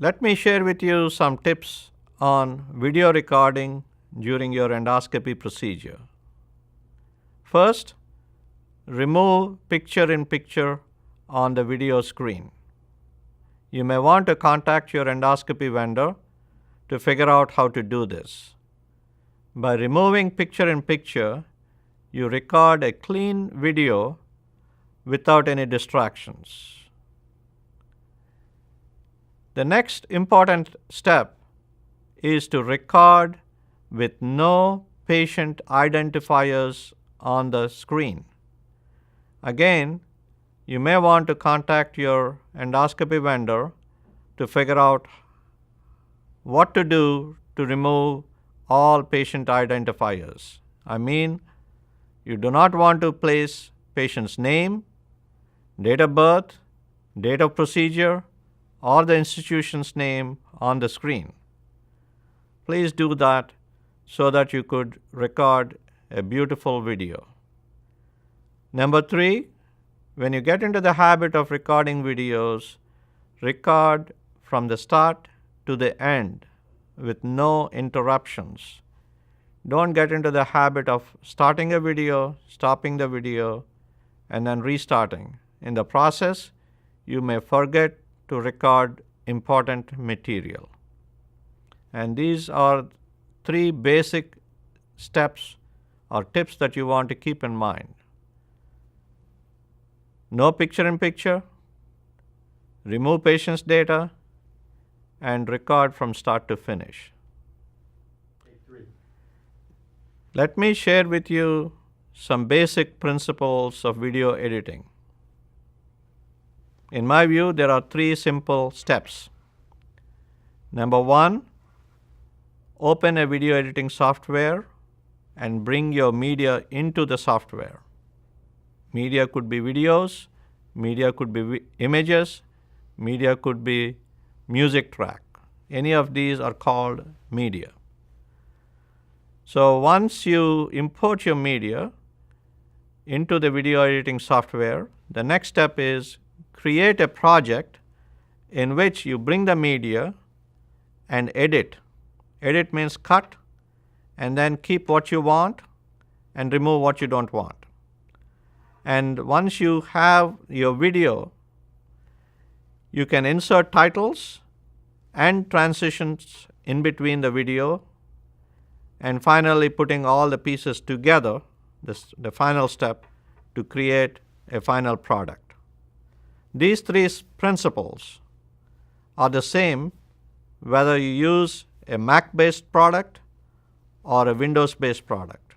Let me share with you some tips on video recording during your endoscopy procedure. First, remove picture-in-picture on the video screen. You may want to contact your endoscopy vendor to figure out how to do this. By removing picture-in-picture, you record a clean video without any distractions. The next important step is to record with no patient identifiers on the screen. Again, you may want to contact your endoscopy vendor to figure out what to do to remove all patient identifiers. I mean, you do not want to place patient's name, date of birth, date of procedure, or the institution's name on the screen. Please do that so that you could record a beautiful video. Number 3, when you get into the habit of recording videos, record from the start to the end with no interruptions. Don't get into the habit of starting a video, stopping the video, and then restarting. In the process, you may forget to record important material. And these are 3 basic steps or tips that you want to keep in mind. No picture-in-picture, remove patient's data, and record from start to finish. Let me share with you some basic principles of video editing. In my view, there are 3 simple steps. Number 1, open a video editing software and bring your media into the software. Media could be videos, media could be images, media could be music track. Any of these are called media. So once you import your media into the video editing software, the next step is create a project in which you bring the media and edit. Edit means cut and then keep what you want and remove what you don't want. And once you have your video, you can insert titles and transitions in between the video, and finally putting all the pieces together, the final step, to create a final product. These 3 principles are the same whether you use a Mac-based product or a Windows-based product.